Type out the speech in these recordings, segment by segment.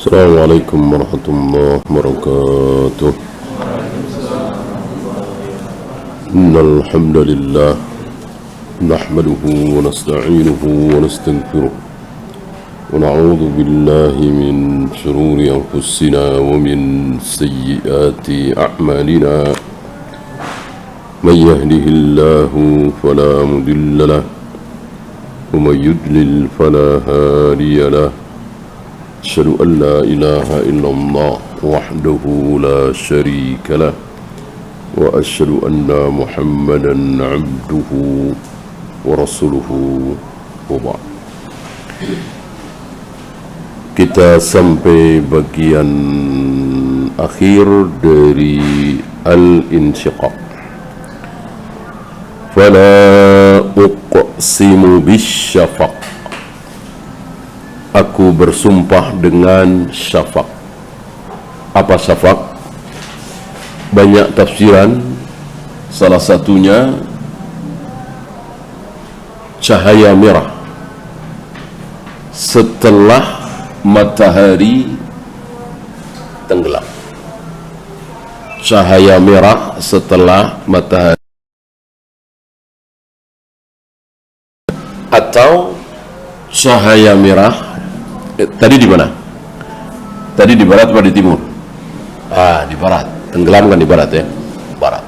السلام عليكم ورحمة الله وبركاته. إن الحمد لله نحمده ونستعينه ونستغفره ونعوذ بالله من شرور أنفسنا ومن سيئات أعمالنا. من يهده الله فلا مضل له ومن يضلل فلا هادي له. أشهد أن لا إله إلا الله وحده لا شريك له وأشهد أن محمدا عبده ورسوله وبعد. Kita sampai bagian akhir dari Al-Insyiqaq. Fala uqsimu bisyafaq. Aku bersumpah dengan syafaq. Apa syafaq? Banyak tafsiran. Salah satunya cahaya merah setelah matahari tenggelam. Cahaya merah setelah matahari, atau cahaya merah tadi di mana? Tadi di barat atau di timur? Di barat. Tenggelam kan di barat ya? Barat.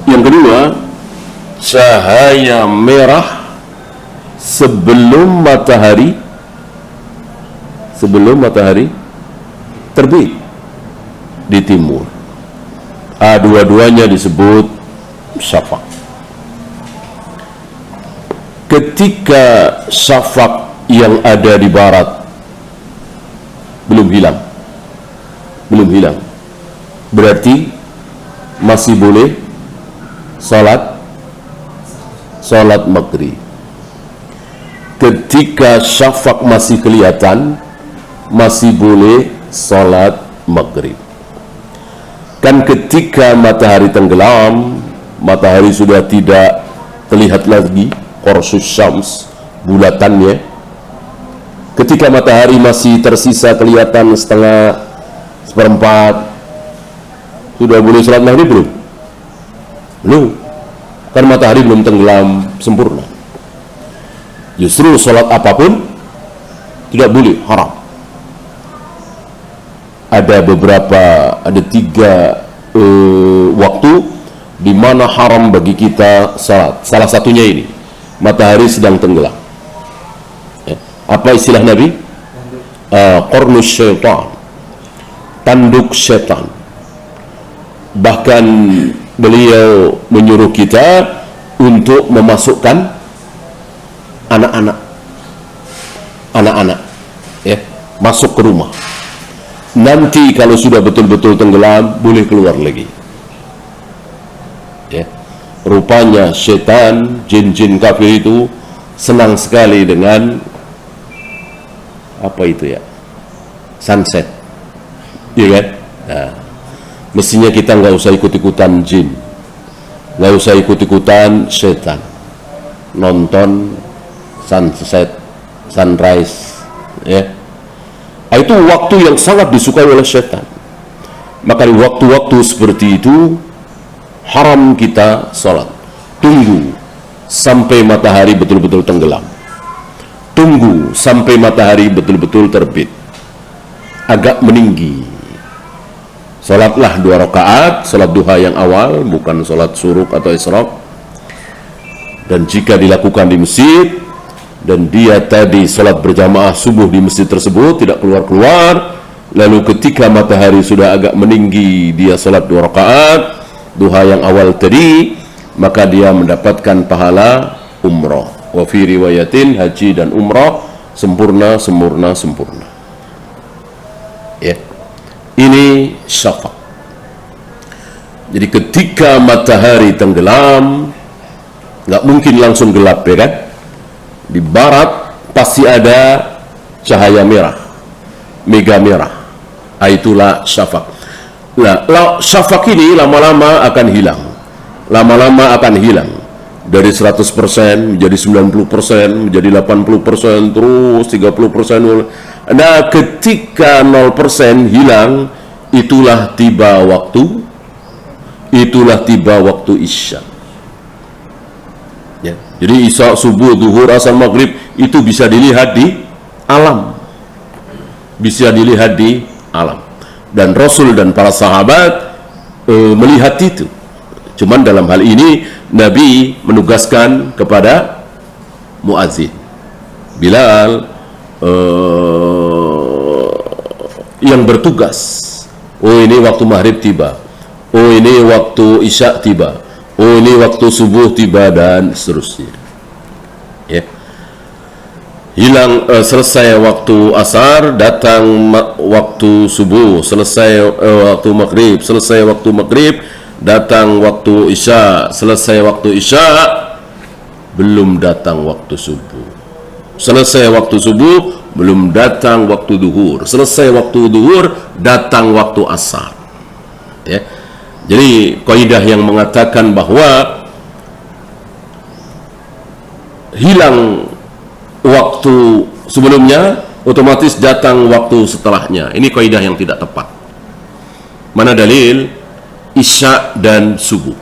Yang kedua, cahaya merah sebelum matahari terbit di timur. Dua-duanya disebut syafaq. Ketika syafaq yang ada di barat belum hilang, berarti masih boleh salat maghrib. Ketika syafaq masih kelihatan, masih boleh salat maghrib. Kan ketika matahari tenggelam, matahari sudah tidak terlihat lagi, qursus syams, bulatannya. Ketika matahari masih tersisa kelihatan setengah, seperempat, sudah boleh salat maghrib belum? Belum. Kan matahari belum tenggelam sempurna. Justru salat apapun tidak boleh, haram. Ada tiga waktu di mana haram bagi kita salat. Salah satunya ini, matahari sedang tenggelam. Apa istilah Nabi? Qarnus syaitan, tanduk syaitan. Bahkan beliau menyuruh kita untuk memasukkan anak-anak ya, masuk ke rumah. Nanti kalau sudah betul-betul tenggelam, boleh keluar lagi ya. Rupanya syaitan, jin-jin kafir itu senang sekali dengan apa itu ya, sunset, iya kan? Nah, mestinya kita nggak usah ikut-ikutan jin, nggak usah ikut-ikutan setan, nonton sunset, sunrise, ya. Itu waktu yang sangat disukai oleh setan. Maka di waktu-waktu seperti itu haram kita sholat. Tunggu sampai matahari betul-betul tenggelam. Tunggu sampai matahari betul-betul terbit, agak meninggi. Salatlah 2 rakaat, salat duha yang awal, bukan salat suruk atau isyraq. Dan jika dilakukan di masjid, dan dia tadi salat berjamaah subuh di masjid tersebut, tidak keluar-keluar, lalu ketika matahari sudah agak meninggi, dia salat 2 rakaat, duha yang awal tadi, maka dia mendapatkan pahala umrah. Wa fi riwayatin, haji dan umrah sempurna. Ya. Ini syafaq. Jadi ketika matahari tenggelam, nggak mungkin langsung gelap, ya kan? Di barat pasti ada cahaya merah, mega merah. Itulah syafaq. Nah, syafaq ini lama-lama akan hilang. Dari 100% menjadi 90%, menjadi 80%, terus 30%, Nah, ketika 0% hilang, itulah tiba waktu isya. Ya. Jadi isya, subuh, zuhur, asar, maghrib itu bisa dilihat di alam. Dan Rasul dan para sahabat melihat itu. Cuman dalam hal ini Nabi menugaskan kepada muadzin Bilal yang bertugas. Oh, ini waktu maghrib tiba. Oh, ini waktu isya tiba. Oh, ini waktu subuh tiba, dan seterusnya. Ya. Hilang, selesai waktu asar, datang waktu subuh. Selesai waktu maghrib, datang waktu isya. Selesai waktu isya, belum datang waktu subuh. Selesai waktu subuh, belum datang waktu duhur. Selesai waktu duhur, datang waktu asar. Ya. Jadi kaidah yang mengatakan bahwa hilang waktu sebelumnya, otomatis datang waktu setelahnya. Ini kaidah yang tidak tepat. Mana dalil isya dan subuh?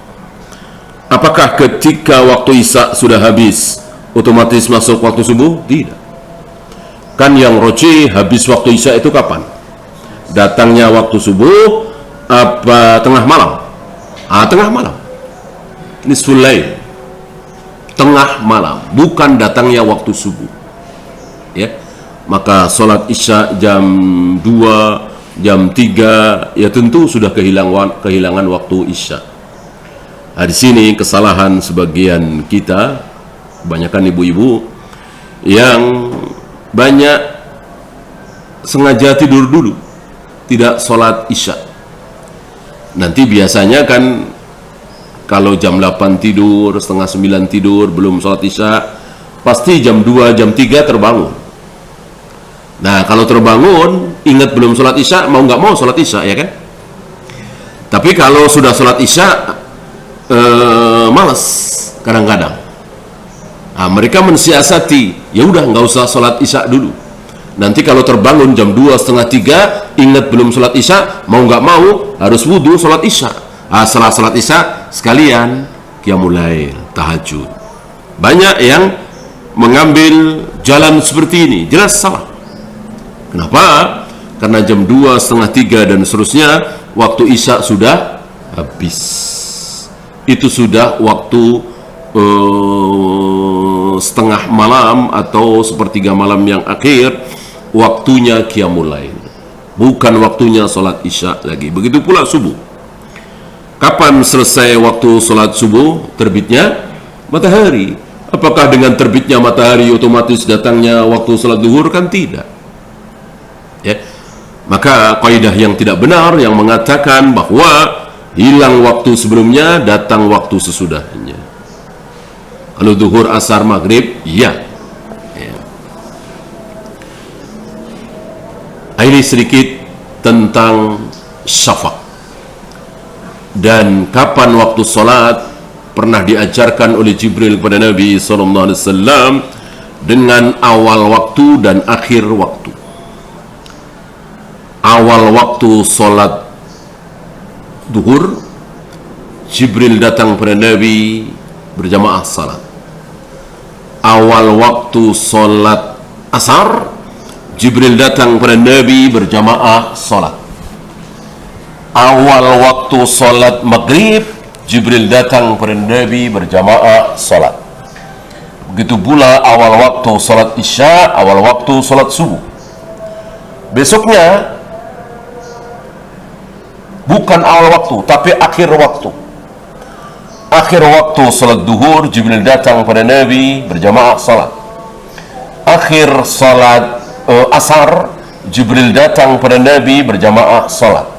Apakah ketika waktu isya sudah habis, otomatis masuk waktu subuh? Tidak. Kan yang roji habis waktu isya itu kapan? Datangnya waktu subuh apa tengah malam? Tengah malam. Nisful lail. Tengah malam, bukan datangnya waktu subuh. Ya. Maka sholat isya jam 2, jam 3, ya tentu sudah kehilangan waktu isya. Di sini kesalahan sebagian kita, kebanyakan ibu-ibu yang banyak sengaja tidur dulu, tidak sholat isya. Nanti biasanya kan kalau jam 8 tidur, setengah 9 tidur, belum sholat isya, pasti jam 2, jam 3 terbangun. Nah, kalau terbangun, ingat belum sholat isya, mau nggak mau sholat isya, ya kan? Tapi kalau sudah sholat isya, males kadang-kadang. Nah, mereka mensiasati, ya udah nggak usah sholat isya dulu. Nanti kalau terbangun jam 2, setengah 3, ingat belum sholat isya, mau nggak mau harus wudhu sholat isya. Setelah sholat isya sekalian qiyamul lail, tahajud. Banyak yang mengambil jalan seperti ini, jelas salah. Kenapa? Karena jam 2, setengah 3 dan seterusnya waktu isya sudah habis. Itu sudah waktu setengah malam atau sepertiga malam yang akhir, waktunya qiyamul lail, bukan waktunya sholat isya lagi. Begitu pula subuh. Kapan selesai waktu sholat subuh? Terbitnya matahari. Apakah dengan terbitnya matahari otomatis datangnya waktu sholat duhur? Kan tidak. Ya. Maka kaidah yang tidak benar yang mengatakan bahwa hilang waktu sebelumnya, datang waktu sesudahnya. Kalau duhur, asar, maghrib, ya. Ini sedikit tentang syafaq dan kapan waktu solat. Pernah diajarkan oleh Jibril kepada Nabi SAW dengan awal waktu dan akhir waktu. Awal waktu solat duhur, Jibril datang kepada Nabi berjamaah salat. Awal waktu solat asar, Jibril datang kepada Nabi berjamaah salat. Awal waktu salat maghrib, Jibril datang kepada Nabi berjamaah salat. Begitu pula awal waktu salat isya, awal waktu salat subuh. Besoknya bukan awal waktu, tapi akhir waktu. Akhir waktu salat duhur, Jibril datang kepada Nabi berjamaah salat. Akhir salat asar, Jibril datang pada Nabi berjamaah salat.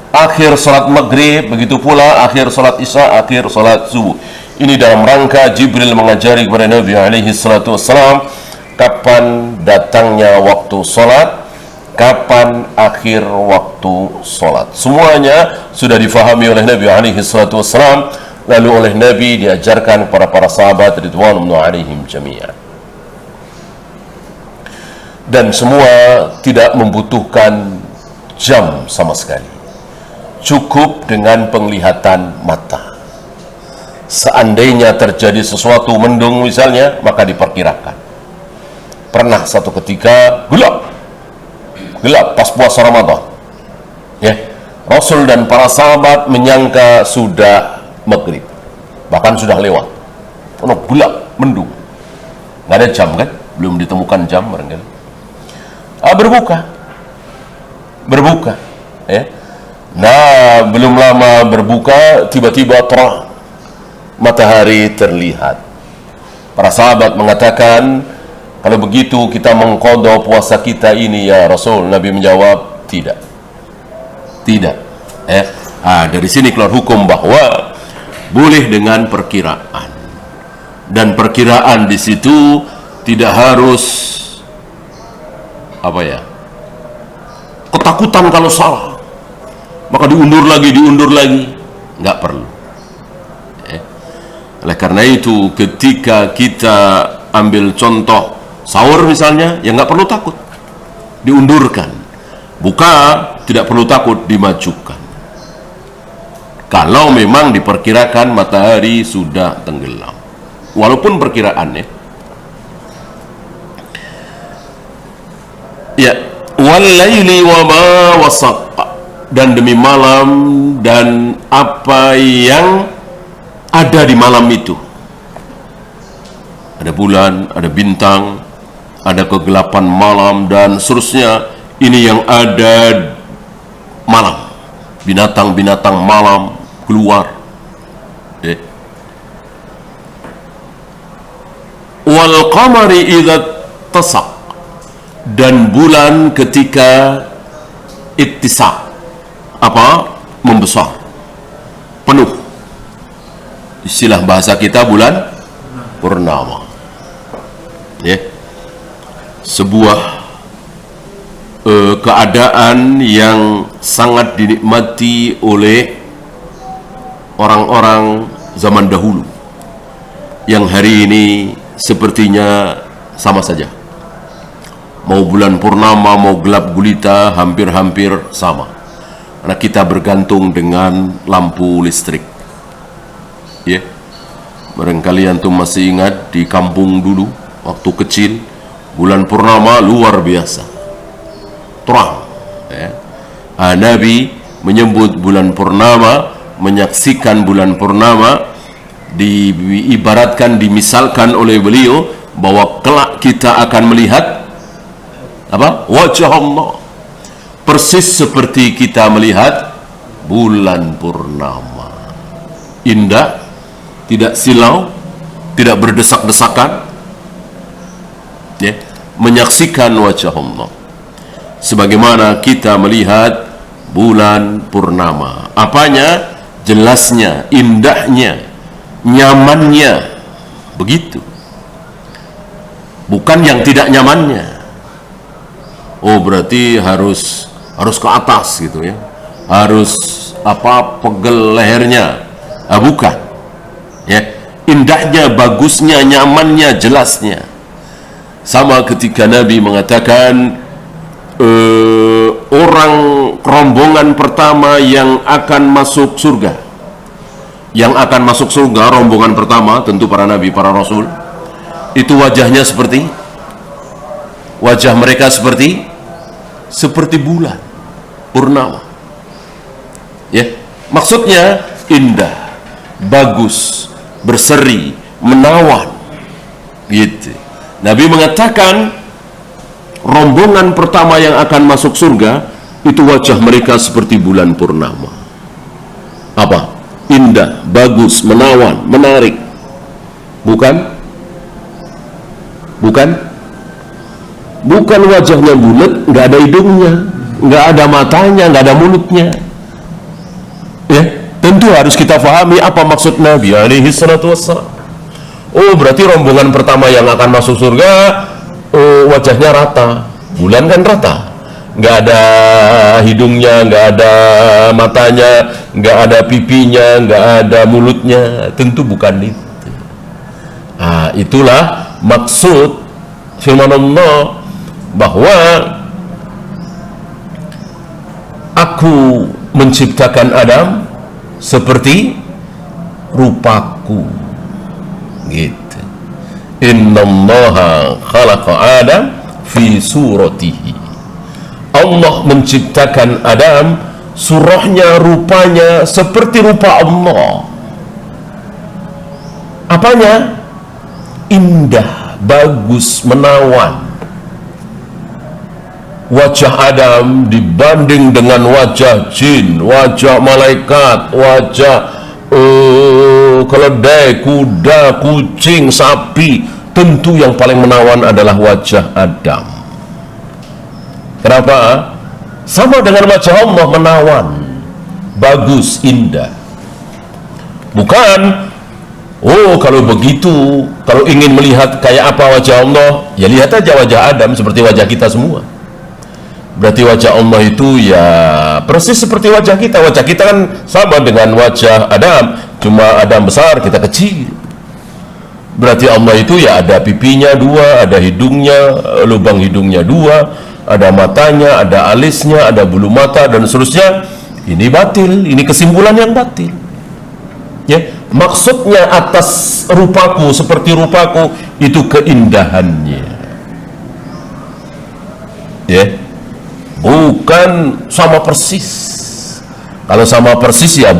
Akhir salat maghrib, begitu pula akhir salat isya, akhir salat subuh. Ini dalam rangka Jibril mengajari kepada Nabi SAW kapan datangnya waktu salat, kapan akhir waktu salat. Semuanya sudah difahami oleh Nabi SAW, lalu oleh Nabi diajarkan kepada para sahabat ridwanullah alaihim jami'an. Dan semua tidak membutuhkan jam sama sekali. Cukup dengan penglihatan mata. Seandainya terjadi sesuatu mendung misalnya, maka diperkirakan. Pernah satu ketika gelap pas puasa Ramadan. Ya, Rasul dan para sahabat menyangka sudah maghrib, bahkan sudah lewat. Gelap, mendung, nggak ada jam kan? Belum ditemukan jam barangkali. Berbuka, ya. Nah, belum lama berbuka, tiba-tiba terang, matahari terlihat. Para sahabat mengatakan, kalau begitu kita mengqadha puasa kita ini ya Rasul. Nabi menjawab, tidak. Dari sini keluar hukum bahwa boleh dengan perkiraan. Dan perkiraan di situ tidak harus ketakutan kalau salah, maka diundur lagi, nggak perlu. Oleh karena itu, ketika kita ambil contoh sahur misalnya, ya nggak perlu takut, diundurkan. Buka, tidak perlu takut, dimajukan. Kalau memang diperkirakan matahari sudah tenggelam, walaupun perkiraannya. Ya, wal laili wa ma wasaq, dan demi malam dan apa yang ada di malam itu. Ada bulan, ada bintang, ada kegelapan malam dan seterusnya. Ini yang ada malam. Binatang-binatang malam keluar. Wal qamari idza tasaq, dan bulan ketika ittisaq, membesar, penuh. Istilah bahasa kita bulan purnama. Sebuah keadaan yang sangat dinikmati oleh orang-orang zaman dahulu, yang hari ini sepertinya sama saja. Mau bulan purnama, mau gelap gulita, hampir-hampir sama. Karena kita bergantung dengan lampu listrik. Barangkali antum masih ingat di kampung dulu, waktu kecil, bulan purnama luar biasa, terang. Nabi menyebut bulan purnama, menyaksikan bulan purnama, diibaratkan, dimisalkan oleh beliau bahwa kelak kita akan melihat wajah Allah, persis seperti kita melihat bulan purnama. Indah, tidak silau, tidak berdesak-desakan, menyaksikan wajah Allah sebagaimana kita melihat bulan purnama. Apanya? Jelasnya, indahnya, nyamannya, begitu. Bukan yang tidak nyamannya. Berarti harus ke atas gitu ya. Harus pegel lehernya. Bukan. Indahnya, bagusnya, nyamannya, jelasnya. Sama ketika Nabi mengatakan orang rombongan pertama yang akan masuk surga. Yang akan masuk surga, rombongan pertama, tentu para nabi, para rasul, itu wajahnya wajah mereka seperti bulan purnama. Maksudnya indah, bagus, berseri, menawan, gitu. Nabi mengatakan rombongan pertama yang akan masuk surga itu wajah mereka seperti bulan purnama. Indah, bagus, menawan, menarik. Bukan wajahnya bulat, nggak ada hidungnya, nggak ada matanya, nggak ada mulutnya. Tentu harus kita fahami apa maksud Nabi alaihi salatu wassalam. Berarti rombongan pertama yang akan masuk surga wajahnya rata. Bulan kan rata, nggak ada hidungnya, nggak ada matanya, nggak ada pipinya, nggak ada mulutnya. Tentu bukan itu. Itulah maksud firman Allah bahwa aku menciptakan Adam seperti rupaku, gitu. Innallaha khalaqa Adam fi suratihi. Allah menciptakan Adam, surahnya, rupanya seperti rupa Allah. Apanya? Indah, bagus, menawan. Wajah Adam dibanding dengan wajah jin, wajah malaikat, wajah keledai, kuda, kucing, sapi, tentu yang paling menawan adalah wajah Adam. Kenapa? Sama dengan wajah Allah, menawan, bagus, indah. Bukan, oh kalau begitu, kalau ingin melihat kayak apa wajah Allah, ya lihat aja wajah Adam seperti wajah kita semua. Berarti wajah Allah itu ya persis seperti wajah kita. Wajah kita kan sama dengan wajah Adam, cuma Adam besar, kita kecil. Berarti Allah itu ya ada pipinya dua, ada hidungnya, lubang hidungnya dua, ada matanya, ada alisnya, ada bulu mata, dan seterusnya. Ini batil, ini kesimpulan yang batil. Ya, maksudnya atas rupaku seperti rupaku itu keindahannya. Ya. Bukan sama persis. Kalau sama persis ya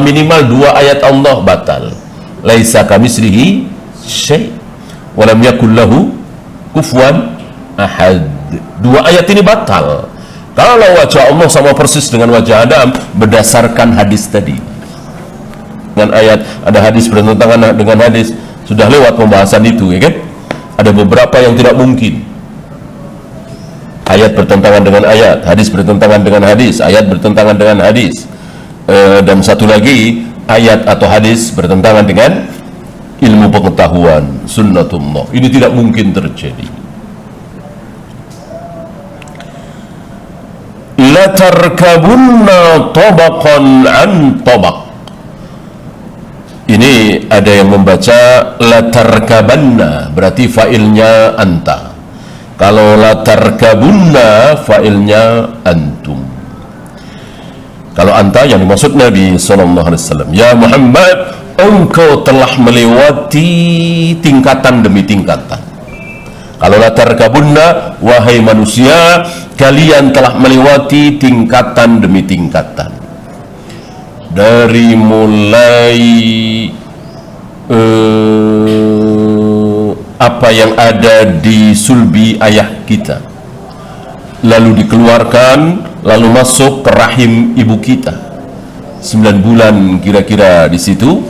minimal dua ayat Allah batal. Laisa kamitslihi syai' wa lam yakul lahu kufuwan ahad. Dua ayat ini batal. Kalau wajah Allah sama persis dengan wajah Adam berdasarkan hadis tadi. Dengan ayat, ada hadis bertentangan dengan hadis, sudah lewat pembahasan itu, ya kan? Ada beberapa yang tidak mungkin. Ayat bertentangan dengan ayat, hadis bertentangan dengan hadis, ayat bertentangan dengan hadis, dan satu lagi ayat atau hadis bertentangan dengan ilmu pengetahuan, sunnatullah. Ini tidak mungkin terjadi. La tarkabunna tabaqan an tabaq. Ini ada yang membaca la tarkabanna, berarti failnya anta. Kalau la tarkabunna, failnya antum. Kalau anta yang dimaksud Nabi SAW. Ya Muhammad, engkau telah melewati tingkatan demi tingkatan. Kalau la tarkabunna, wahai manusia, kalian telah melewati tingkatan demi tingkatan. Dari mulai apa yang ada di sulbi ayah kita, lalu dikeluarkan, lalu masuk ke rahim ibu kita 9 bulan kira-kira. Di situ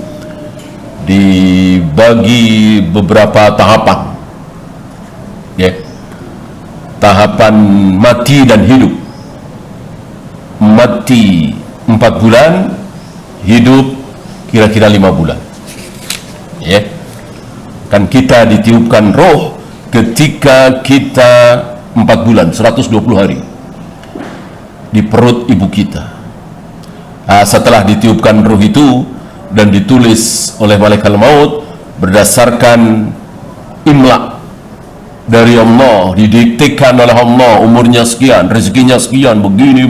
dibagi beberapa tahapan, ya, tahapan mati dan hidup. Mati 4 bulan, hidup kira-kira 5 bulan, ya. Kan kita ditiupkan roh ketika kita 4 bulan, 120 hari di perut ibu kita. Setelah ditiupkan roh itu dan ditulis oleh malaikat maut berdasarkan imla dari Allah, didiktekan oleh Allah, umurnya sekian, rezekinya sekian, begini,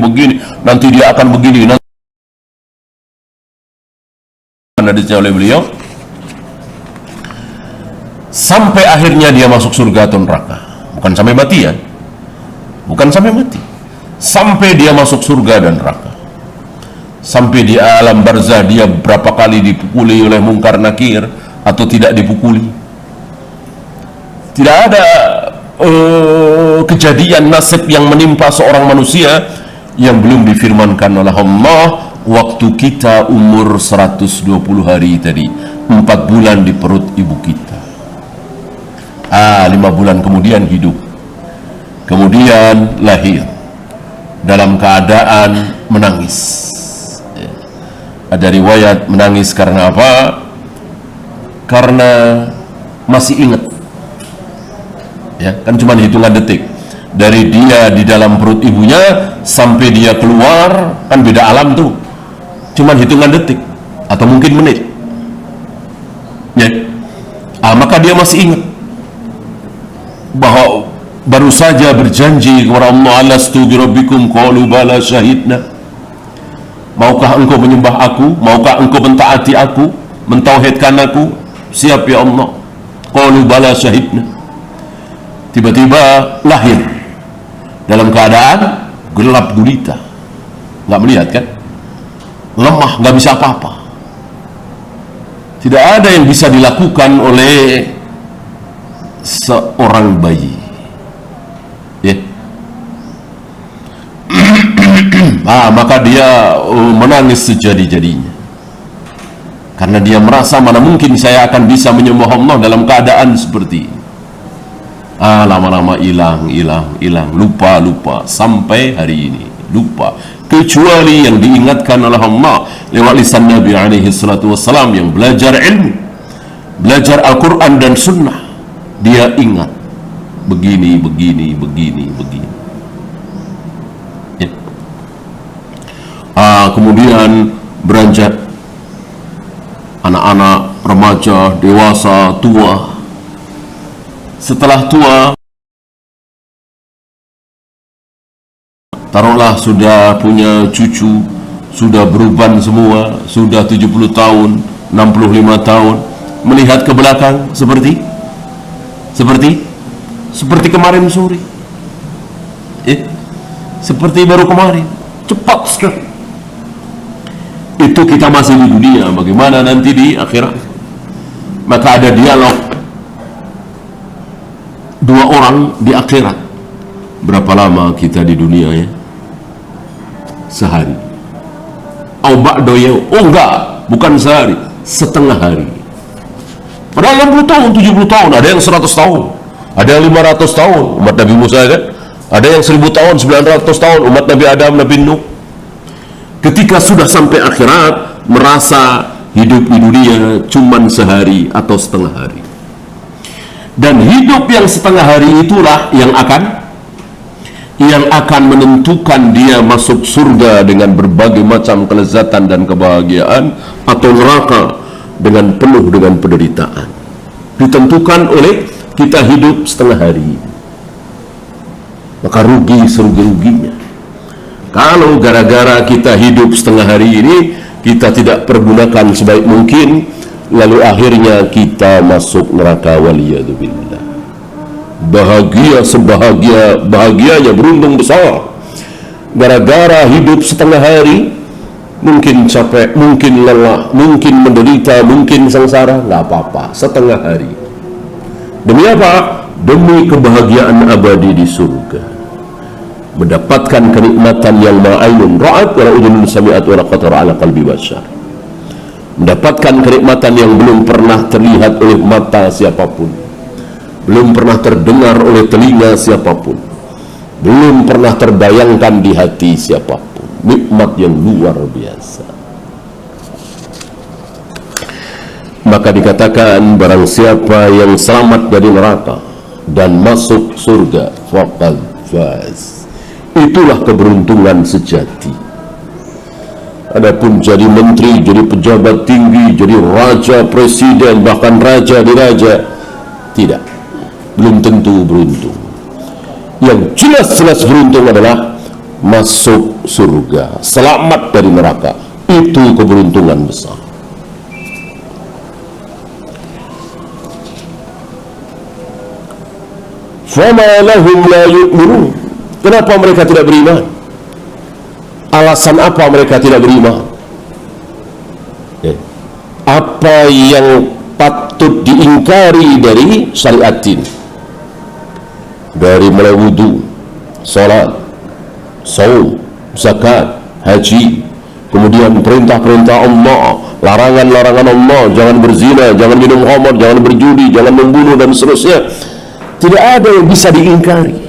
nanti dia akan begini, nanti hadisnya oleh beliau, sampai akhirnya dia masuk surga atau neraka. Bukan sampai mati, ya, bukan sampai mati, sampai dia masuk surga dan neraka. Sampai di alam barzah dia berapa kali dipukuli oleh mungkar nakir atau tidak dipukuli. Tidak ada kejadian nasib yang menimpa seorang manusia yang belum difirmankan oleh Allah waktu kita umur 120 hari tadi, 4 bulan di perut ibu kita. 5 bulan kemudian hidup, kemudian lahir dalam keadaan menangis. Ada riwayat menangis karena apa? Karena masih ingat, ya kan, cuma hitungan detik dari dia di dalam perut ibunya sampai dia keluar, kan beda alam tuh, cuma hitungan detik atau mungkin menit, ya. Maka dia masih ingat bahwa baru saja berjanji kepada Allah, alastu birabbikum qalu bala syahidna. Maukah engkau menyembah aku? Maukah engkau mentaati aku, mentauhidkan aku? Siap ya Allah. Qalu bala syahidna. Tiba-tiba lahir dalam keadaan gelap gulita, nggak melihat kan, lemah, nggak bisa apa-apa. Tidak ada yang bisa dilakukan oleh seorang bayi, ya. Maka dia menangis sejadi-jadinya, karena dia merasa mana mungkin saya akan bisa menyembah Allah dalam keadaan seperti ini. Lama-lama hilang, lupa sampai hari ini lupa, kecuali yang diingatkan oleh Allah lewat lisan Nabi alaihi salatu wassalam yang belajar ilmu, belajar Al-Quran dan Sunnah. Dia ingat begini ya. Kemudian beranjak anak-anak, remaja, dewasa, tua. Setelah tua, taruhlah sudah punya cucu, sudah beruban semua, sudah 70 tahun, 65 tahun, melihat ke belakang seperti kemarin sore, seperti baru kemarin, cepat sekali. Itu kita masih di dunia, bagaimana nanti di akhirat? Maka ada dialog dua orang di akhirat. Berapa lama kita di dunia ya? Sehari. Oh enggak, bukan sehari, setengah hari. Padahal 60 tahun, 70 tahun, ada yang 100 tahun, ada yang 500 tahun, umat Nabi Musa kan? Ada yang 1000 tahun, 900 tahun, umat Nabi Adam, Nabi Nuh. Ketika sudah sampai akhirat, merasa hidup di dunia cuman sehari atau setengah hari. Dan hidup yang setengah hari itulah yang akan menentukan dia masuk surga dengan berbagai macam kelezatan dan kebahagiaan, atau neraka dengan penuh dengan penderitaan. Ditentukan oleh kita hidup setengah hari. Maka rugi serugi-ruginya kalau gara-gara kita hidup setengah hari ini kita tidak pergunakan sebaik mungkin, lalu akhirnya kita masuk neraka, waliyadzubillah. Bahagia bahagianya, beruntung besar, gara-gara hidup setengah hari. Mungkin capek, mungkin lelah, mungkin menderita, mungkin sengsara, nggak apa-apa, setengah hari. Demi apa? Demi kebahagiaan abadi di surga, mendapatkan kenikmatan yang ma'ainun ra'at wa udhunun sami'at wa laqatara ala qalbi bashar, mendapatkan kenikmatan yang belum pernah terlihat oleh mata siapapun, belum pernah terdengar oleh telinga siapapun, belum pernah terbayangkan di hati siapapun. Nikmat yang luar biasa. Maka dikatakan barang siapa yang selamat dari neraka dan masuk surga, faqad faz. Itulah keberuntungan sejati. Adapun jadi menteri, jadi pejabat tinggi, jadi raja, presiden, bahkan raja di raja, tidak, belum tentu beruntung. Yang jelas-jelas beruntung adalah masuk surga, selamat dari neraka. Itu keberuntungan besar. Fama lahum la yu'minun. Kenapa mereka tidak beriman? Alasan apa mereka tidak beriman? Apa yang patut diingkari dari syariat ini? Dari mulai wudu, salat, saum, zakat, haji, kemudian perintah-perintah Allah, larangan-larangan Allah, jangan berzina, jangan minum khamar, jangan berjudi, jangan membunuh, dan seterusnya. Tidak ada yang bisa diingkari.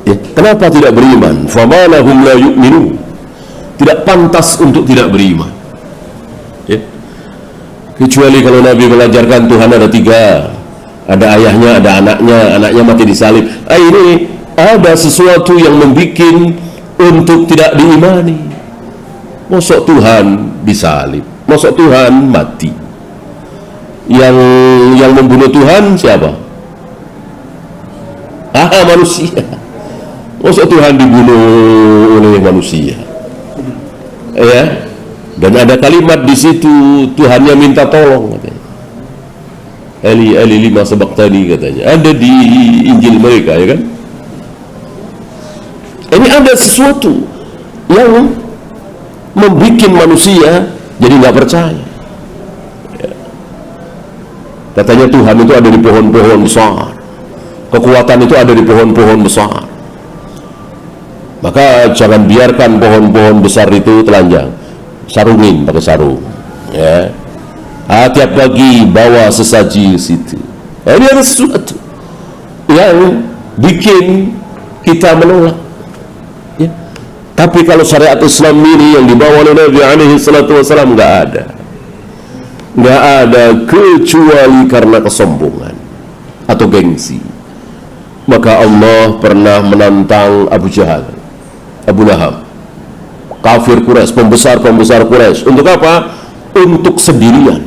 Kenapa tidak beriman? Fama lahum la yu'minun. Tidak pantas untuk tidak beriman. Kecuali kalau Nabi mengajarkan Tuhan ada 3, ada ayahnya, ada anaknya mati disalib. Ini ada sesuatu yang membuat untuk tidak diimani. Mosok Tuhan disalib, mosok Tuhan mati. Yang membunuh Tuhan siapa? usaha manusia. Masa Tuhan dibunuh oleh manusia? Ya. Dan ada kalimat di situ Tuhannya minta tolong katanya. Ali lima sabaqtani katanya. Ada di Injil mereka, ya kan? Ini ada sesuatu yang membuat manusia jadi nggak percaya. Ya. Katanya Tuhan itu ada di pohon-pohon besar. Kekuatan itu ada di pohon-pohon besar. Maka jangan biarkan pohon-pohon besar itu telanjang. Sarungin pakai sarung. Ya. Tiap pagi bawa sesaji ke situ. Ini ada sesuatu yang bikin kita menolak. Ya. Tapi kalau syariat Islam ini yang dibawa oleh Nabi alaihi salatu wasallam nggak ada kecuali karena kesombongan atau gengsi. Maka Allah pernah menantang Abu Jahal, Abu Lahab, kafir Quraisy, pembesar Quraisy. Untuk apa? Untuk sendirian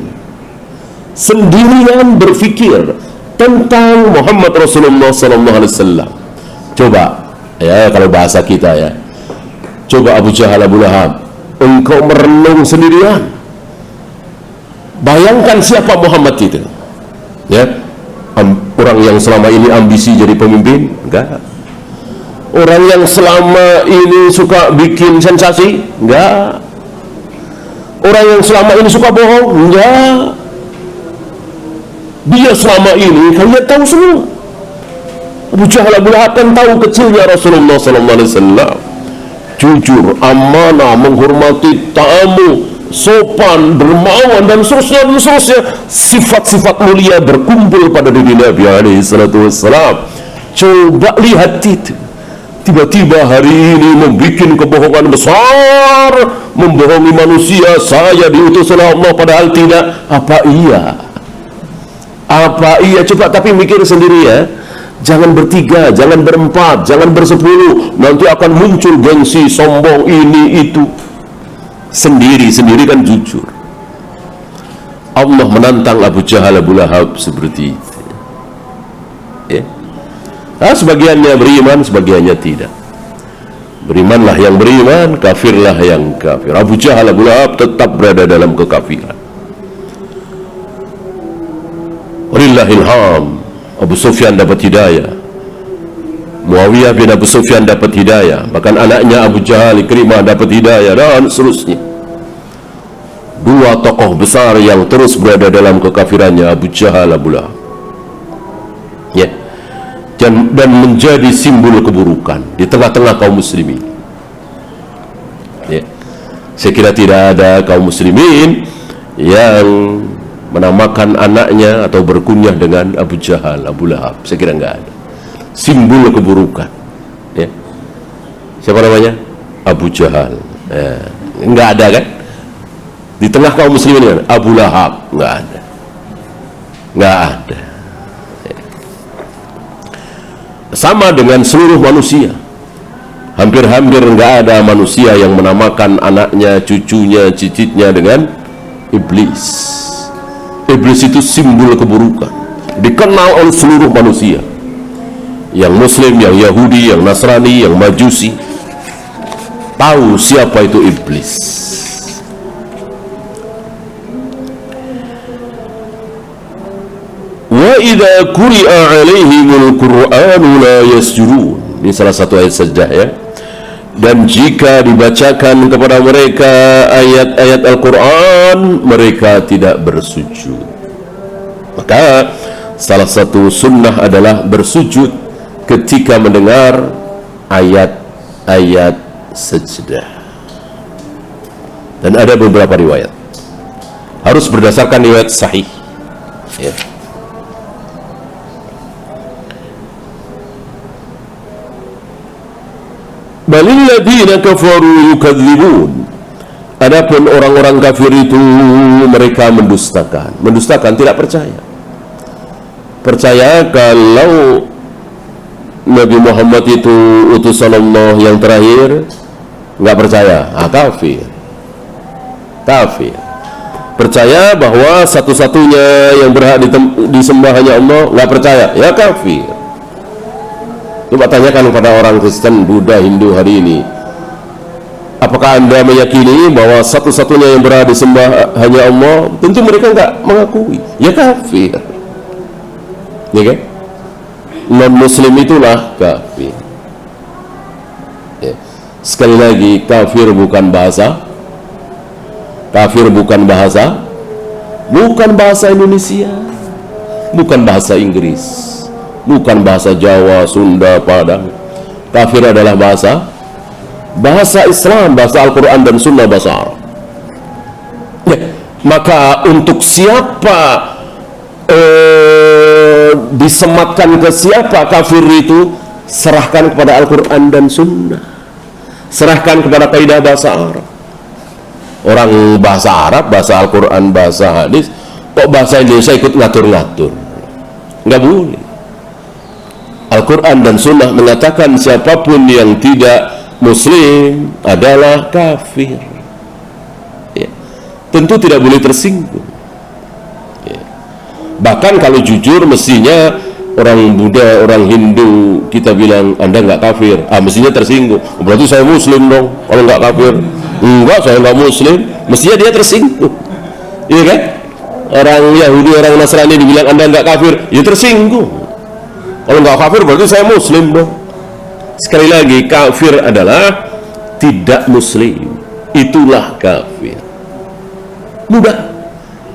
berpikir tentang Muhammad Rasulullah sallallahu alaihi wasallam. Coba ya, kalau bahasa kita ya, coba Abu Jahal, Abu Lahab, engkau merenung sendirian, bayangkan siapa Muhammad itu, ya. Orang yang selama ini ambisi jadi pemimpin? Enggak. Orang yang selama ini suka bikin sensasi? Enggak. Orang yang selama ini suka bohong? Enggak. Dia selama ini kalian tahu semua. Abu Jahal, Abu Lahab kan tahu kecilnya Rasulullah SAW. Jujur, amanah, menghormati tamu, sopan, dermawan, dan seterusnya. Sifat-sifat mulia berkumpul pada diri Nabi SAW. Coba lihat itu. Tiba-tiba hari ini membuat kebohongan besar, membohongi manusia. Saya diutus oleh Allah, padahal tidak. Apa iya? Coba tapi mikir sendiri ya. Jangan bertiga, jangan berempat, jangan bersepuluh. Nanti akan muncul gengsi, sombong, ini itu. Sendiri kan jujur. Allah menantang Abu Jahal, Abu Lahab seperti itu. Ya. Nah, sebagiannya beriman, sebagiannya tidak. Berimanlah yang beriman, kafirlah yang kafir. Abu Jahal, Abu Lahab tetap berada dalam kekafiran. Walillahilham. Abu Sufyan dapat hidayah, Muawiyah bin Abu Sufyan dapat hidayah, bahkan anaknya Abu Jahal, Ikrimah dapat hidayah, dan seterusnya. Dua tokoh besar yang terus berada dalam kekafirannya, Abu Jahal, Abu Lahab, ya. Dan menjadi simbol keburukan di tengah-tengah kaum muslimin, ya. Saya kira tidak ada kaum muslimin yang menamakan anaknya atau berkunyah dengan Abu Jahal, Abu Lahab. Saya kira enggak ada. Simbol keburukan, ya. Siapa namanya? Abu Jahal. Ya. Enggak ada kan? Di tengah kaum muslimin kan? Abu Lahab. Enggak ada. Ya. Sama dengan seluruh manusia. Hampir-hampir enggak ada manusia yang menamakan anaknya, cucunya, cicitnya dengan iblis. Iblis itu simbol keburukan, dikenal oleh seluruh manusia, yang muslim, yang Yahudi, yang Nasrani, yang Majusi, tahu siapa itu iblis. Wa idza quri'a 'alaihimul Qur'anu la yasjudun. Ini salah satu ayat sajdah, ya. Dan jika dibacakan kepada mereka ayat-ayat Al-Quran, mereka tidak bersujud. Maka salah satu sunnah adalah bersujud ketika mendengar ayat-ayat sajdah. Dan ada beberapa riwayat, harus berdasarkan riwayat sahih, ya. Balil ladzina kafaru yukadzibun. Adapun orang-orang kafir itu mereka mendustakan, tidak percaya. Percaya kalau Nabi Muhammad itu utusan Allah yang terakhir, nggak percaya, kafir. Percaya bahwa satu-satunya yang berhak disembah hanya Allah, nggak percaya, ya kafir. Coba tanyakan kepada orang Kristen, Buddha, Hindu hari ini, apakah Anda meyakini bahwa satu-satunya yang berhak disembah hanya Allah? Tentu mereka nggak mengakui. Ya kafir. Ya kan? Non-Muslim itulah kafir. Ya. Sekali lagi, kafir bukan bahasa. Kafir bukan bahasa. Bukan bahasa Indonesia. Bukan bahasa Inggris. Bukan bahasa Jawa, Sunda, Padang. Kafir adalah bahasa Islam, bahasa Al-Quran dan Sunnah, bahasa Arab. Ya, maka untuk siapa disematkan ke siapa kafir itu, serahkan kepada Al-Quran dan Sunnah, serahkan kepada kaidah bahasa Arab. Orang bahasa Arab, bahasa Al-Quran, bahasa hadis, kok bahasa Indonesia ikut ngatur-ngatur? Nggak boleh. Al-Quran dan Sunnah mengatakan siapapun yang tidak Muslim adalah kafir. Ya. Tentu tidak boleh tersinggung. Ya. Bahkan kalau jujur, mestinya orang Buddha, orang Hindu, kita bilang Anda nggak kafir, mestinya tersinggung. Berarti saya Muslim dong kalau nggak kafir. Enggak, saya nggak Muslim. Mestinya dia tersinggung. Iya kan? Orang Yahudi, orang Nasrani dibilang Anda nggak kafir, ya tersinggung. Kalau nggak kafir berarti saya Muslim dong. Sekali lagi, kafir adalah tidak Muslim. Itulah kafir.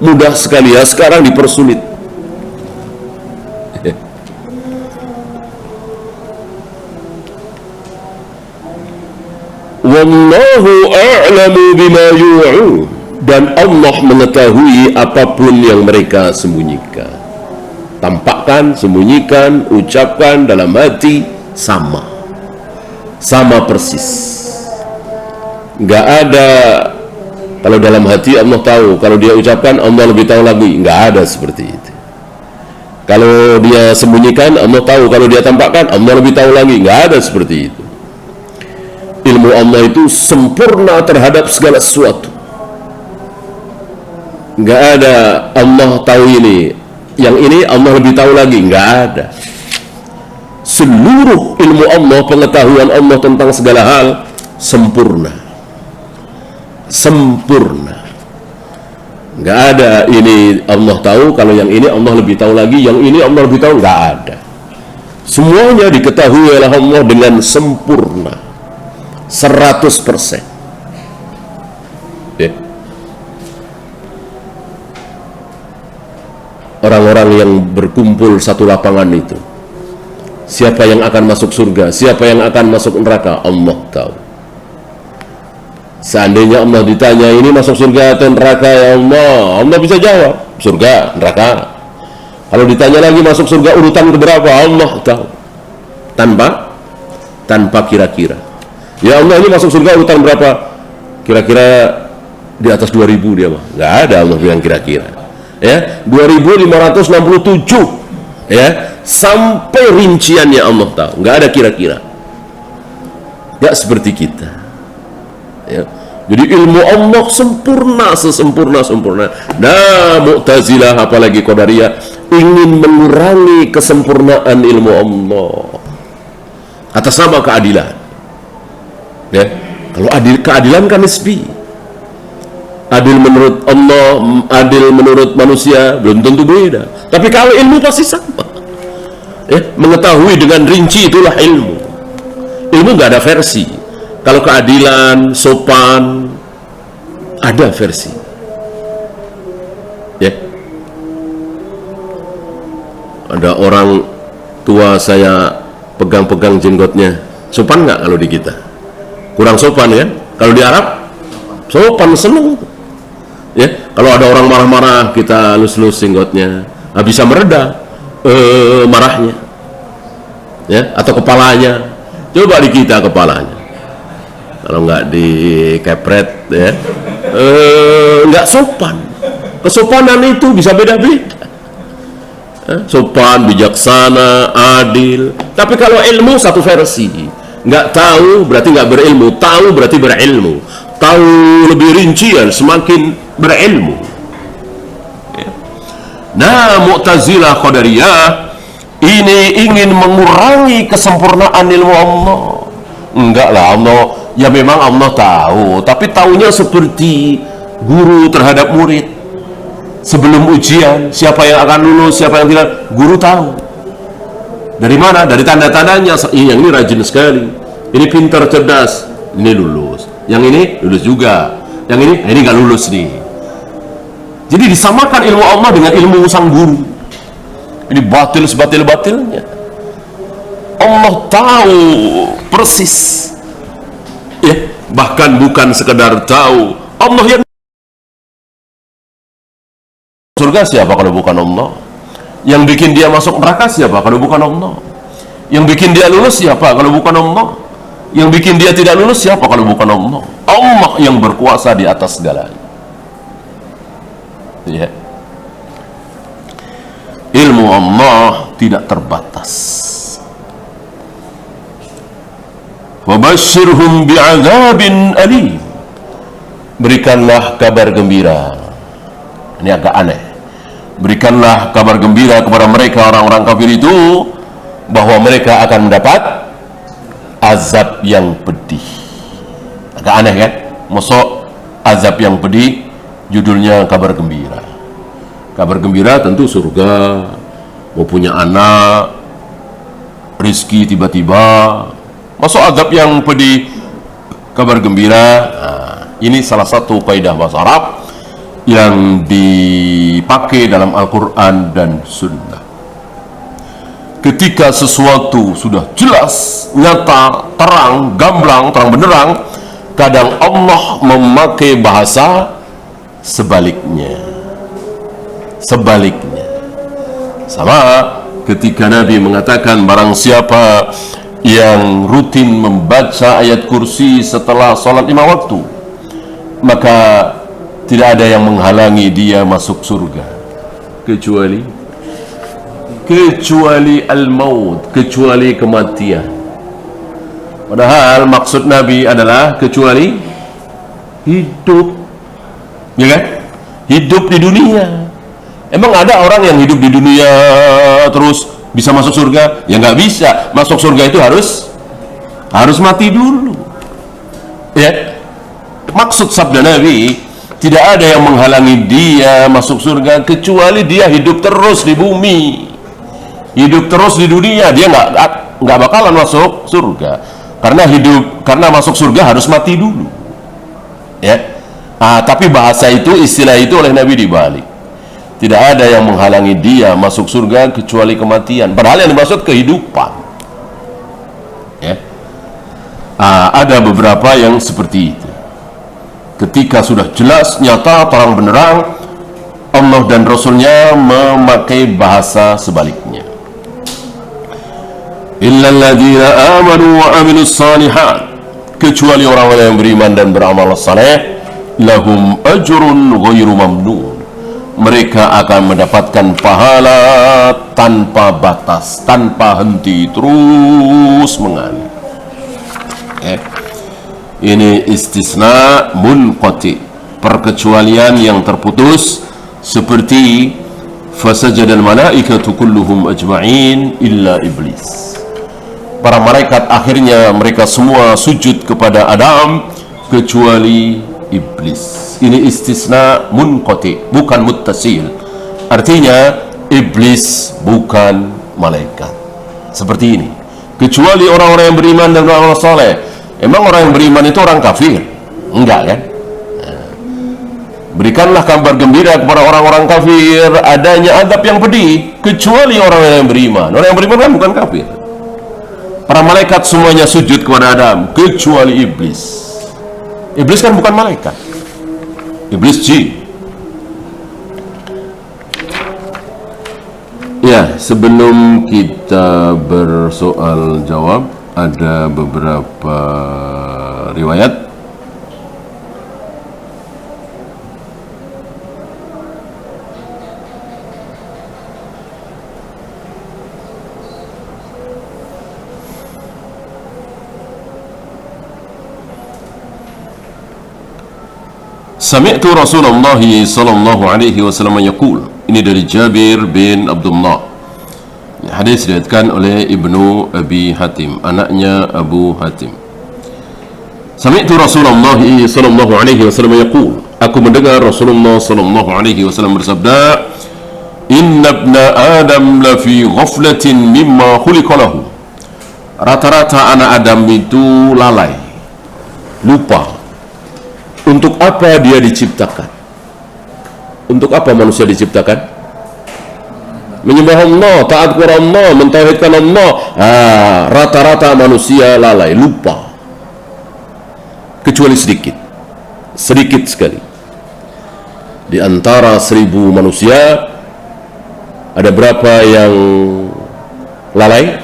Mudah sekali ya, sekarang dipersulit. Wallahu a'lamu bima yu'un. Dan Allah mengetahui apapun yang mereka sembunyikan. Tampakkan, sembunyikan, ucapkan, dalam hati, sama persis. Nggak ada, kalau dalam hati Allah tahu, kalau dia ucapkan Allah lebih tahu lagi. Nggak ada seperti itu. Kalau dia sembunyikan Allah tahu, kalau dia tampakkan Allah lebih tahu lagi. Nggak ada seperti itu. Ilmu Allah itu sempurna terhadap segala sesuatu. Nggak ada Allah tahu ini, yang ini Allah lebih tahu lagi. Nggak ada. Seluruh ilmu Allah, pengetahuan Allah tentang segala hal sempurna. Nggak ada ini Allah tahu, kalau yang ini Allah lebih tahu lagi, yang ini Allah lebih tahu. Nggak ada. Semuanya diketahui oleh Allah dengan sempurna, 100%. Ya. Orang-orang yang berkumpul satu lapangan itu, siapa yang akan masuk surga, siapa yang akan masuk neraka, Allah tahu. Seandainya Allah ditanya, ini masuk surga atau neraka ya Allah, Allah bisa jawab, surga, neraka. Kalau ditanya lagi masuk surga urutan keberapa, Allah tahu. Tanpa kira-kira. Ya Allah, ini masuk surga urutan berapa? Kira-kira di atas 2000 dia mah. Nggak ada Allah bilang kira-kira. Ya, 2567. Ya, sampai rinciannya Allah tahu. Nggak ada kira-kira. Nggak seperti kita. Ya. Jadi ilmu Allah sempurna, sesempurna-sempurna. Nah, Mu'tazilah apalagi Qadariyah ingin mengurangi kesempurnaan ilmu Allah atas nama keadilan. Ya, kalau keadilan kan nisbi. Adil menurut Allah, adil menurut manusia belum tentu beda. Tapi kalau ilmu pasti sama. Ya, mengetahui dengan rinci itulah ilmu. Ilmu nggak ada versi. Kalau keadilan, sopan, ada versi. Ya. Ada orang tua saya pegang-pegang jenggotnya. Sopan nggak kalau di kita? Kurang sopan ya. Kalau di Arab, sopan, seneng. Ya, kalau ada orang marah-marah, kita lus-lus jenggotnya, bisa mereda marahnya, ya, atau kepalanya. Coba di kita kepalanya, kalau nggak dikepret, ya, nggak sopan. Kesopanan itu bisa beda-beda. Sopan, bijaksana, adil. Tapi kalau ilmu satu versi. Nggak tahu berarti nggak berilmu, tahu berarti berilmu. Tahu lebih rincian semakin berilmu. Nah, Mu'tazilah Qadariyah ini ingin mengurangi kesempurnaan ilmu Allah. Enggak lah, Allah ya memang Allah tahu, tapi tahunya seperti guru terhadap murid. Sebelum ujian, siapa yang akan lulus, siapa yang tidak, guru tahu. Dari mana? Dari tanda-tandanya. Yang ini rajin sekali, ini pintar, cerdas, ini lulus. Yang ini lulus juga, yang ini nggak lulus nih. Jadi disamakan ilmu Allah dengan ilmu sang guru. Ini batil sebatil-batilnya. Allah tahu persis, ya, bahkan bukan sekedar tahu. Allah yang surga siapa kalau bukan Allah? Yang bikin dia masuk neraka siapa kalau bukan Allah? Yang bikin dia lulus siapa kalau bukan Allah? Yang bikin dia tidak lulus siapa kalau bukan Allah? Allah yang berkuasa di atas segalanya. Ya. Ilmu Allah tidak terbatas. Wabashshirhum bi'adzabin alim. Berikanlah kabar gembira. Ini agak aneh. Berikanlah kabar gembira kepada mereka orang-orang kafir itu bahwa mereka akan mendapat azab yang pedih. Agak aneh kan? Mosok azab yang pedih judulnya kabar gembira. Kabar gembira tentu surga, mau punya anak, rizki tiba-tiba. Masuk azab yang pedih, kabar gembira. Nah, ini salah satu kaidah bahasa Arab yang dipakai dalam Al-Quran dan Sunnah. Ketika sesuatu sudah jelas, nyata, terang, gamblang, terang benderang, kadang Allah memakai bahasa sebaliknya. Sama ketika Nabi mengatakan barang siapa yang rutin membaca ayat kursi setelah sholat 5 waktu, maka tidak ada yang menghalangi dia masuk surga kecuali al-maut, kecuali kematian. Padahal maksud Nabi adalah kecuali hidup, ya kan? Hidup di dunia. Emang ada orang yang hidup di dunia terus bisa masuk surga? Ya nggak bisa. Masuk surga itu harus mati dulu. Ya. Maksud sabda Nabi, tidak ada yang menghalangi dia masuk surga kecuali dia hidup terus di bumi, hidup terus di dunia. Dia nggak bakalan masuk surga karena masuk surga harus mati dulu. Ya. Tapi bahasa itu, istilah itu oleh Nabi dibalik. Tidak ada yang menghalangi dia masuk surga kecuali kematian. Padahal yang dimaksud kehidupan. Ya. Ada beberapa yang seperti itu. Ketika sudah jelas, nyata, terang benderang, Allah dan Rasulnya memakai bahasa sebaliknya. Illal ladzina amanu wa amilus salihat, kecuali orang-orang yang beriman dan beramal saleh, lahum ajrun ghairu mamnun. Mereka akan mendapatkan pahala tanpa batas, tanpa henti, terus mengalir. Ini istisna munqati, perkecualian yang terputus, seperti fasajadal malaikatu kulluhum ajma'in illa iblis. Para malaikat akhirnya mereka semua sujud kepada Adam kecuali iblis. Ini istisna munqati, bukan muttasil. Artinya iblis bukan malaikat. Seperti ini. Kecuali orang-orang yang beriman dan beramal saleh. Emang orang yang beriman itu orang kafir? Enggak kan? Berikanlah kabar gembira kepada orang-orang kafir adanya azab yang pedih, kecuali orang yang beriman. Orang yang beriman kan bukan kafir. Para malaikat semuanya sujud kepada Adam kecuali iblis. Iblis kan bukan malaikat. Iblis jin. Ya, sebelum kita bersoal jawab, ada beberapa riwayat. Sami'tu Rasulullah sallallahu alaihi wasallam yaqul. Ini dari Jabir bin Abdullah. Hadis diriwayatkan oleh Ibnu Abi Hatim, anaknya Abu Hatim. Sami'tu Rasulullah sallallahu alaihi wasallam yaqul, aku mendengar Rasulullah sallallahu alaihi wasallam bersabda, inna ibna Adam lafi ghaflatin mimma khuliqa lahu. Rata-rata anak Adam itu lalai, lupa untuk apa dia diciptakan. Untuk apa manusia diciptakan? Menyembah Allah, taat kepada Allah, mentauhidkan Allah. Rata-rata manusia lalai, lupa, kecuali sedikit sekali. Di antara 1000 manusia, ada berapa yang lalai,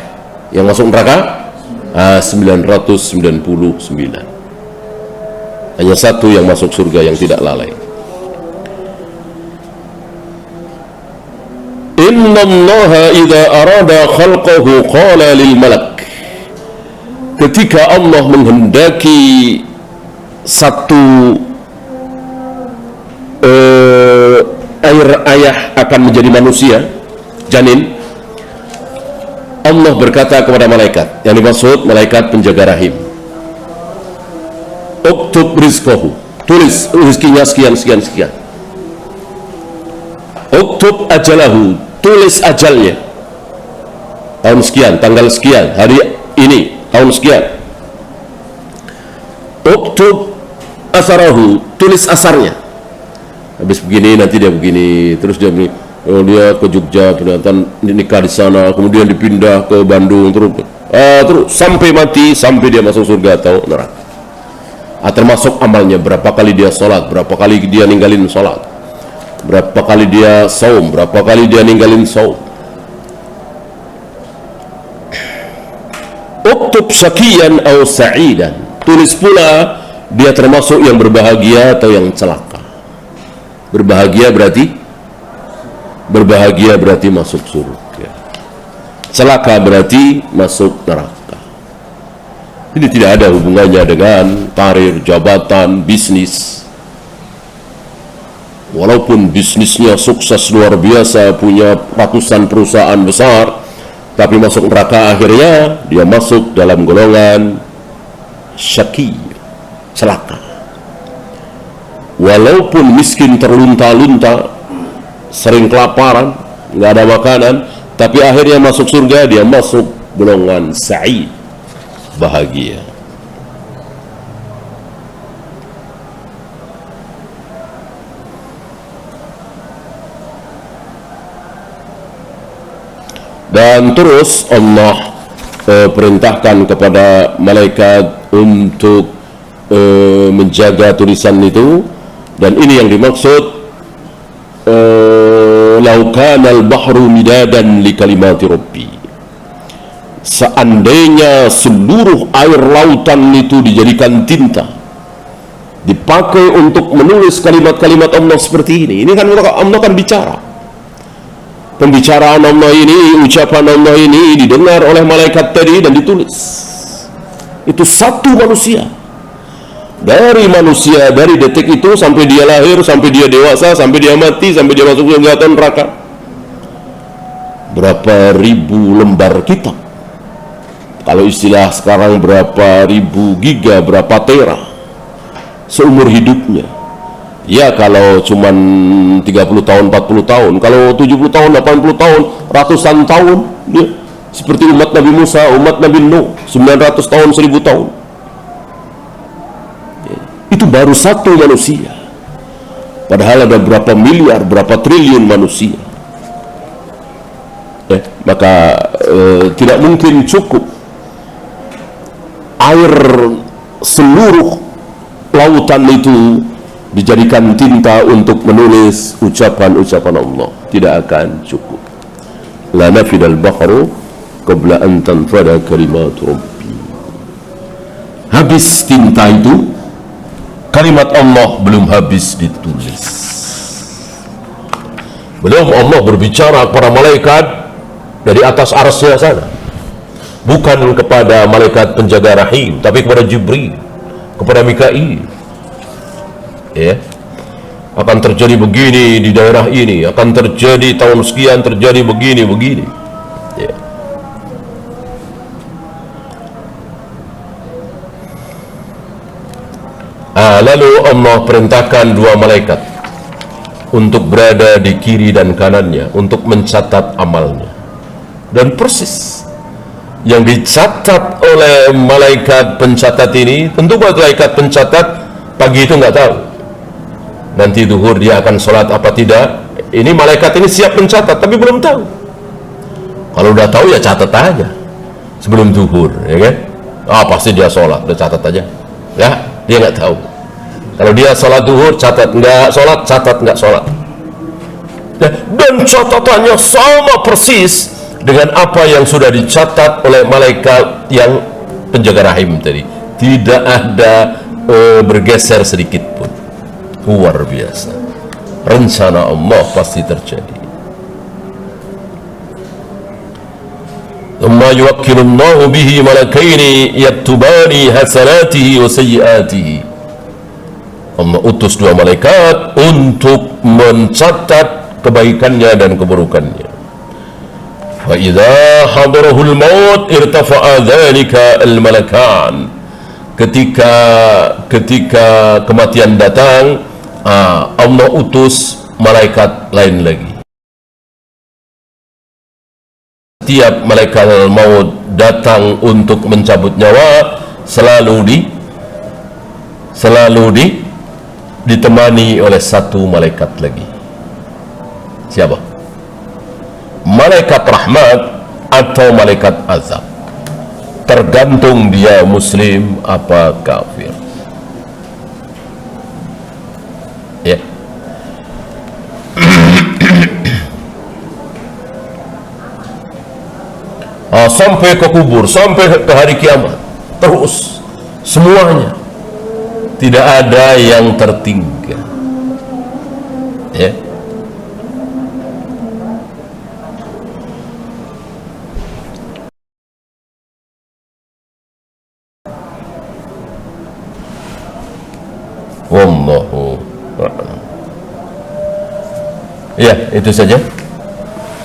yang masuk neraka? 999. Hanya 1 yang masuk surga yang tidak lalai. Inna Allah idza arada khalqahu qala lil malak. Ketika Allah menghendaki satu air ayah akan menjadi manusia, janin, Allah berkata kepada malaikat, yang dimaksud malaikat penjaga rahim, uktub rizqahu, tulis rezekinya sekian sekian sekian. Uktub ajalahu, tulis ajalnya, tahun sekian, tanggal sekian, hari ini, tahun sekian. Uktub asarahu, tulis asarnya, habis begini nanti dia begini, terus dia begini. Oh, dia ke Jogja, ternyata nikah di sana, kemudian dipindah ke Bandung, terus sampai mati, sampai dia masuk surga atau neraka. Termasuk amalnya, berapa kali dia sholat, berapa kali dia ninggalin sholat, berapa kali dia saum, berapa kali dia ninggalin saum. Uktub syakiyan atau sa'idan, tulis pula dia termasuk yang berbahagia atau yang celaka. Berbahagia berarti masuk surga, celaka berarti masuk neraka. Ini tidak ada hubungannya dengan karir, jabatan, bisnis. Walaupun bisnisnya sukses luar biasa, punya ratusan perusahaan besar, tapi masuk neraka akhirnya dia masuk dalam golongan syaki, celaka. Walaupun miskin terlunta-lunta, sering kelaparan, nggak ada makanan, tapi akhirnya masuk surga, dia masuk golongan sa'id, bahagia. Dan terus Allah perintahkan kepada malaikat untuk menjaga tulisan itu, dan ini yang dimaksud, lau kana al-bahru midadan li kalimati rabbi. Seandainya seluruh air lautan itu dijadikan tinta, dipakai untuk menulis kalimat-kalimat Allah seperti ini kan Allah kan bicara. Pembicaraan Allah ini, ucapan Allah ini didengar oleh malaikat tadi dan ditulis. Itu satu manusia. Dari manusia, dari detik itu sampai dia lahir, sampai dia dewasa, sampai dia mati, sampai dia masuk surga atau neraka, berapa ribu lembar kitab. Kalau istilah sekarang berapa ribu giga, berapa tera seumur hidupnya. Ya kalau cuman 30 tahun, 40 tahun, kalau 70 tahun, 80 tahun, ratusan tahun, dia seperti umat Nabi Musa, umat Nabi Nuh, 900 tahun, 1000 tahun. Itu baru satu manusia, padahal ada berapa miliar, berapa triliun manusia. Maka tidak mungkin cukup air seluruh lautan itu dijadikan tinta untuk menulis ucapan-ucapan Allah. Tidak akan cukup. La nafidal bahru qabla an tanfada kalimat rabbi. Habis tinta itu, kalimat Allah belum habis ditulis. Belum Allah berbicara kepada malaikat dari atas arsy sana, bukan kepada malaikat penjaga rahim, tapi kepada Jibril, kepada Mikail. Akan terjadi begini di daerah ini, akan terjadi tahun sekian, terjadi begini. Lalu Allah perintahkan dua malaikat untuk berada di kiri dan kanannya untuk mencatat amalnya. Dan persis yang dicatat oleh malaikat pencatat ini, tentu malaikat pencatat pagi itu nggak tahu nanti duhur dia akan sholat apa tidak. Ini malaikat ini siap mencatat tapi belum tahu. Kalau udah tahu ya catat aja sebelum duhur, ya kan? Pasti dia sholat, udah catat aja. Ya, dia nggak tahu. Kalau dia sholat duhur, catat. Nggak sholat, catat nggak sholat. Dan catatannya sama persis dengan apa yang sudah dicatat oleh malaikat yang penjaga rahim tadi. Tidak ada bergeser sedikit pun. Luar biasa. Rencana Allah pasti terjadi. ثم يوكل الله به ملكين يكتبان حسناته وسيئاته. Allah utus dua malaikat untuk mencatat kebaikannya dan keburukannya. Fa idza hadarahul maut irtafa'a dzalika al malakan. Ketika kematian datang, Allah utus malaikat lain lagi. Setiap malaikat maut datang untuk mencabut nyawa selalu ditemani oleh satu malaikat lagi. Siapa? Malaikat rahmat atau malaikat azab, tergantung dia muslim apa kafir. Ya. Sampai ke kubur, sampai ke hari kiamat, terus semuanya, tidak ada yang tertinggal. Ya. Wallahu a'lam. Ya, itu saja.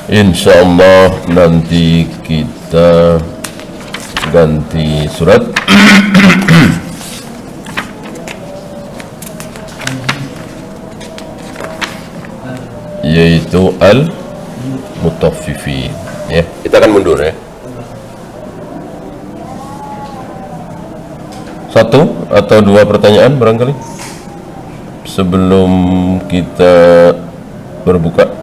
Insyaallah nanti kita ganti surat. Yaitu Al-Mutaffifin. Ya, kita akan mundur ya. Satu atau dua pertanyaan barangkali sebelum kita berbuka.